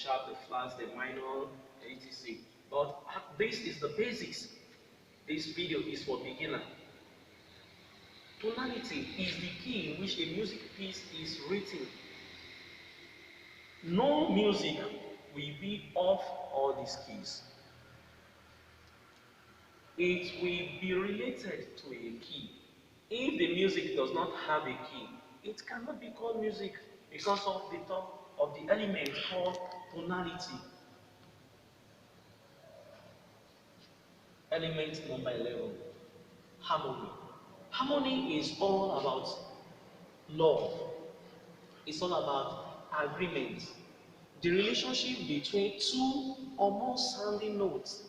sharp, the flat, the minor, etc. But this is the basics. This video is for beginner. Tonality is the key in which a music piece is written. No music will be off all these keys. It will be related to a key. If the music does not have a key, it cannot be called music because of the top of the element called tonality. Element number 11, harmony. Harmony is all about love. It's all about agreement. The relationship between two or more sounding notes.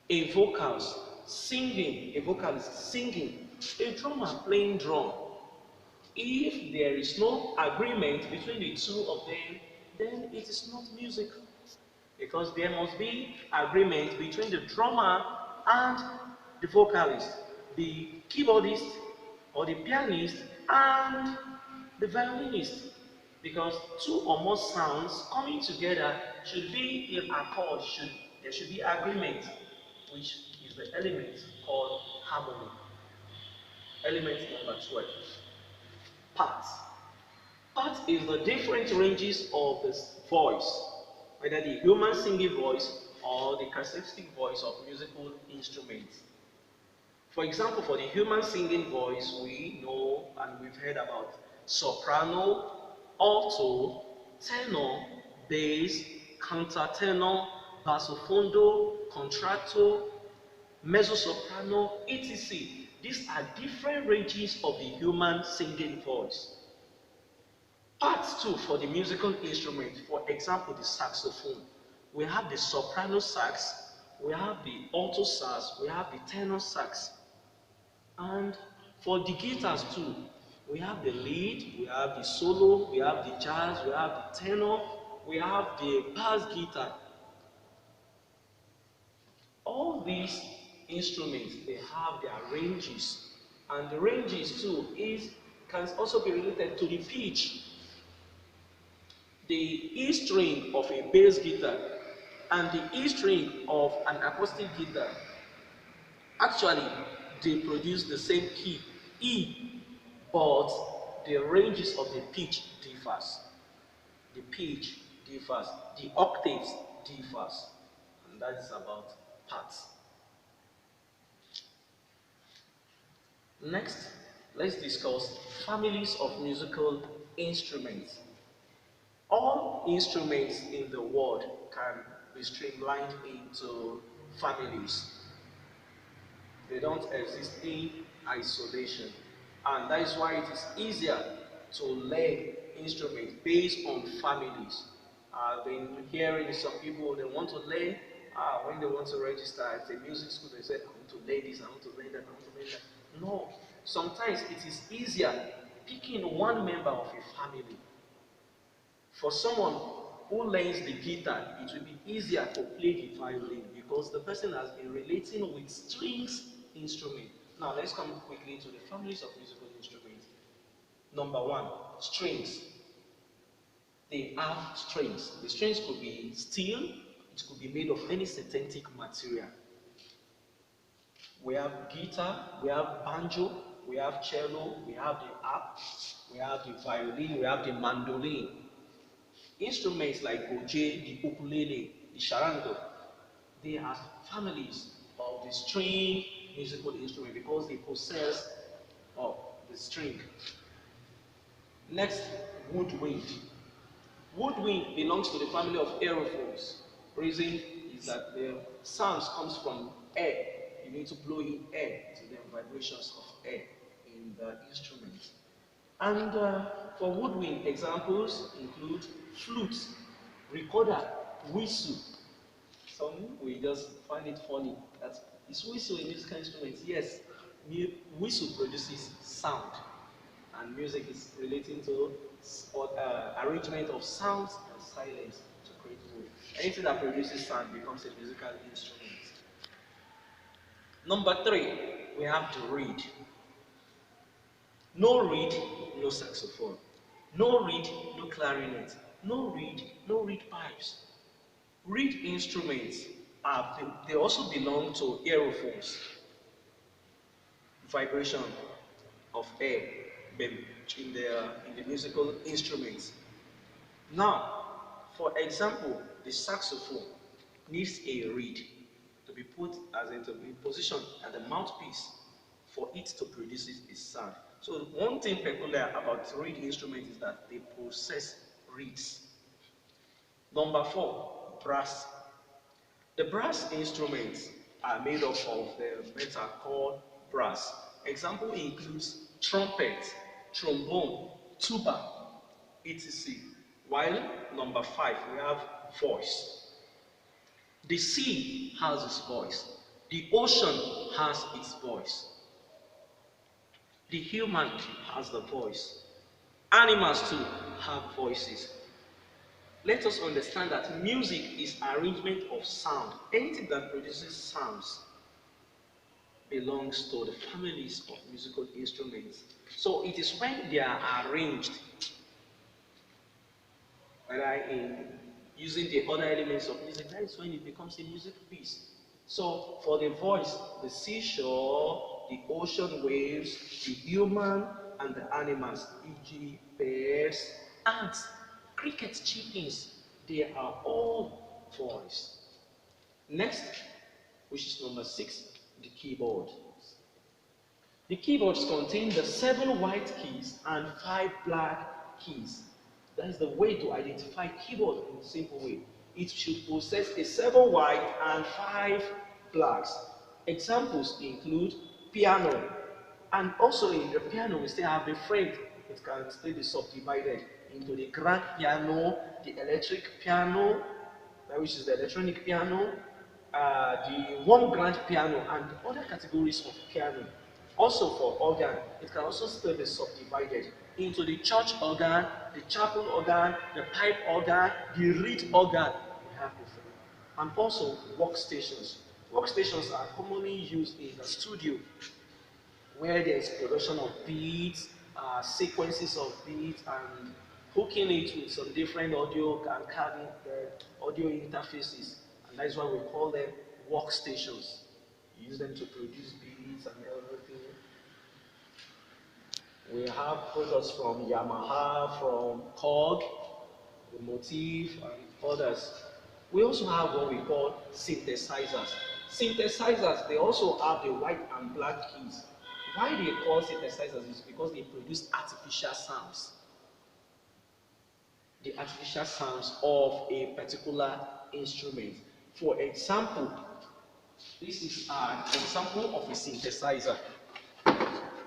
A vocalist singing, a drummer playing drum. If there is no agreement between the two of them, then it is not music. Because there must be agreement between the drummer and the vocalist, the keyboardist or the pianist and the violinist. Because two or more sounds coming together should be in accord, there should be agreement, which is the element called harmony. Element number 12, parts. Parts is the different ranges of the voice, whether the human singing voice or the characteristic voice of musical instruments. For example, for the human singing voice, we know and we've heard about soprano, alto, tenor, bass, countertenor, bassofondo, contralto, mezzo-soprano, etc. These are different ranges of the human singing voice. Parts too for the musical instrument, for example, the saxophone. We have the soprano sax, we have the alto sax, we have the tenor sax. And for the guitars too, we have the lead, we have the solo, we have the jazz, we have the tenor, we have the bass guitar. All these instruments, they have their ranges, and the ranges too can also be related to the pitch. The E string of a bass guitar and the E string of an acoustic guitar, actually they produce the same key, E, but the ranges of the pitch differs. The pitch differs, the octaves differs, and that is about parts. Next, let's discuss families of musical instruments. All instruments in the world can be streamlined into families. They don't exist in isolation. And that is why it is easier to learn instruments based on families. I've been hearing some people, they want to learn, when they want to register at a music school, they say, I want to learn this, I want to learn that, I want to learn that. No, sometimes it is easier picking one member of a family. For someone who learns the guitar, it will be easier to play the violin because the person has been relating with strings instrument. Now let's come quickly to the families of musical instruments. Number 1, strings. They have strings. The strings could be steel, it could be made of any synthetic material. We have guitar, we have banjo, we have cello, we have the harp, we have the violin, we have the mandolin. Instruments like goje, the ukulele, the charango, they are families of the string musical instrument because they possess the string. Next, woodwind. Woodwind belongs to the family of aerophones. Reason is that the sounds comes from air. You need to blow in air to the vibrations of air in the instrument. And for woodwind, examples include flute, recorder, whistle. Some we just find it funny that is whistle a musical instrument? Yes, whistle produces sound, and music is relating to arrangement of sounds and silence to create mood. Anything that produces sound becomes a musical instrument. Number 3, we have the reed. No reed, no saxophone. No reed, no clarinet. no reed pipes. Reed instruments they also belong to aerophones, vibration of air in the musical instruments. Now, for example, the saxophone needs a reed to be put as to be positioned at the mouthpiece for it to produce its sound. So one thing peculiar about reed instruments is that they possess reeds. Number four, brass. The brass instruments are made up of the metal called brass. Example includes trumpet, trombone, tuba, etc. While number five, we have voice. The sea has its voice. The ocean has its voice. The human has the voice. Animals too have voices. Let us understand that music is arrangement of sound. Anything that produces sounds belongs to the families of musical instruments. So it is when they are arranged, whether in using the other elements of music, that is when it becomes a music piece. So for the voice, the seashore, the ocean waves, the human and the animals, e.g. birds, ants, crickets, chickens, they are all voice. Next, which is number 6, the keyboard. The keyboards contain the 7 white keys and 5 black keys. That is the way to identify keyboard in a simple way. It should possess a 7 white and 5 blacks. Examples include piano. And also in the piano, we still have the fret. It can still be subdivided into the grand piano, the electric piano, which is the electronic piano, the one grand piano, and other categories of piano. Also for organ, it can also still be subdivided into the church organ, the chapel organ, the pipe organ, the reed organ. We have different. And also workstations. Workstations are commonly used in the studio where there's production of beats, sequences of beats, and hooking it with some different audio and having the audio interfaces. And that's why we call them workstations. You use them to produce beats and everything. We have products from Yamaha, from Korg, the Motif, and others. We also have what we call synthesizers. Synthesizers, they also have the white and black keys. Why they call synthesizers is because they produce artificial sounds. The artificial sounds of a particular instrument. For example, this is an example of a synthesizer.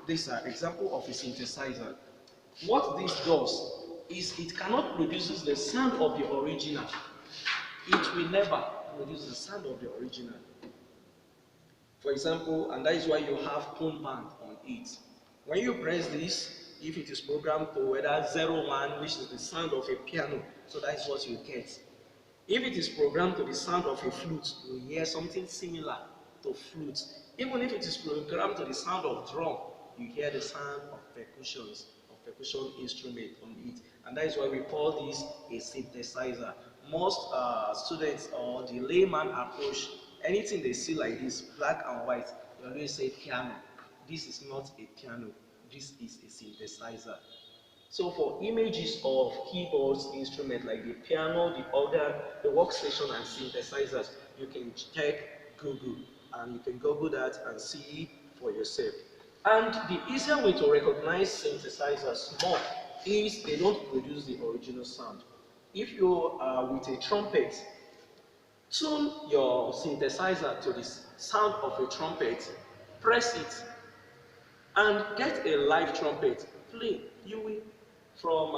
This is an example of a synthesizer. What this does is it cannot produce the sound of the original. It will never produce the sound of the original. For example, and that is why you have tone band on it. When you press this, if it is programmed to whether 01, which is the sound of a piano, so that is what you get. If it is programmed to the sound of a flute, you hear something similar to flute. Even if it is programmed to the sound of drum, you hear the sound of percussions, of percussion instrument on it. And that is why we call this a synthesizer. Most students or the layman approach, anything they see like this, black and white, they always say piano. This is not a piano, this is a synthesizer. So for images of keyboards, instruments like the piano, the organ, the workstation, and synthesizers, you can check Google, and you can Google that and see for yourself. And the easier way to recognize synthesizers more is they don't produce the original sound. If you are with a trumpet, tune your synthesizer to the sound of a trumpet, press it, and get a live trumpet, play. You will, from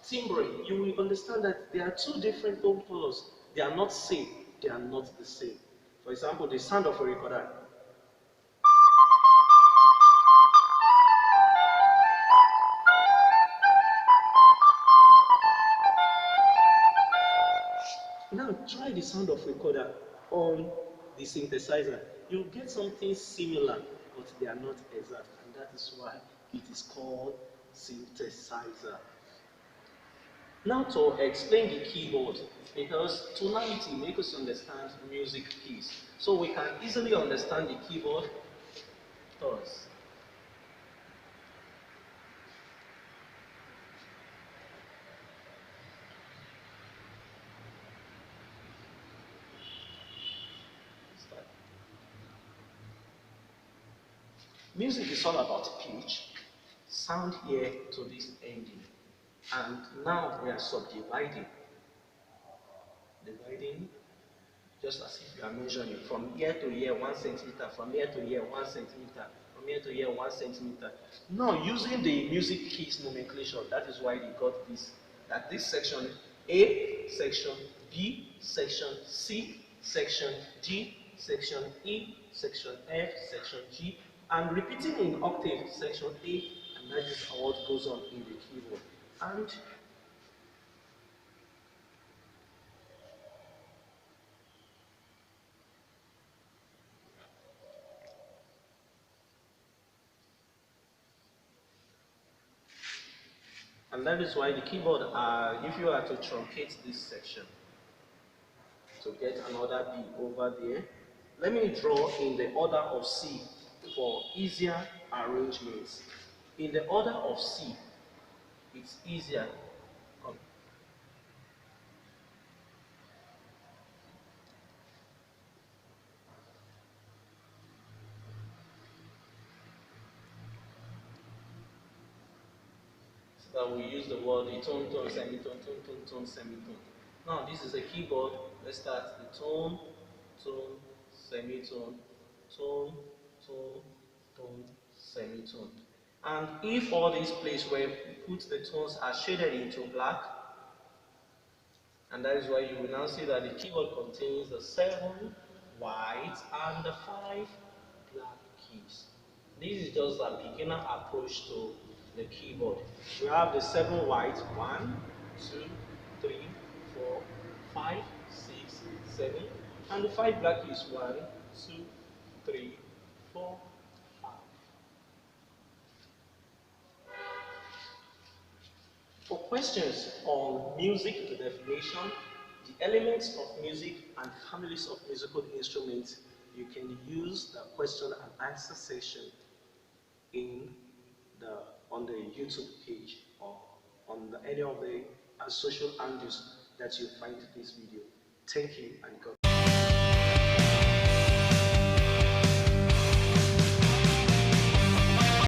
timbre, you will understand that there are two different tone colors. They are not same. They are not the same. For example, the sound of a recorder. Now try the sound of recorder on the synthesizer. You'll get something similar, but they are not exact, and that is why it is called synthesizer. Now to explain the keyboard, because tonality makes us understand music keys. So we can easily understand the keyboard first. Music is all about pitch, sound here to this ending. And now we are subdividing, dividing just as if you are measuring from here to here 1 centimeter, from here to here 1 centimeter, from here to here 1 centimeter. Now using the music keys nomenclature, that is why they got this. That this section A, section B, section C, section D, section E, section F, section G, and repeating in octave section A, and that is what goes on in the keyboard. And that is why the keyboard, if you are to truncate this section to get another B over there, let me draw in the order of C for easier arrangements. In the order of C, it's easier. Um, so that we use the word the tone, tone, semitone, tone, tone, tone, semitone. Now this is a keyboard. Let's start the tone, tone, semitone, tone, tone, tone, semitone. And if all these places where we put the tones are shaded into black, and that is why you will now see that the keyboard contains the 7 white and the 5 black keys. This is just a beginner approach to the keyboard. We have the 7 white, 1, 2, 3, 4, 5, 6, 7, and the 5 black keys, 1, 2, 3, 4, 5. For questions on music, the definition, the elements of music, and families of musical instruments, you can use the question and answer section in the on the YouTube page or on any of the social handles that you find this video. Thank you and God.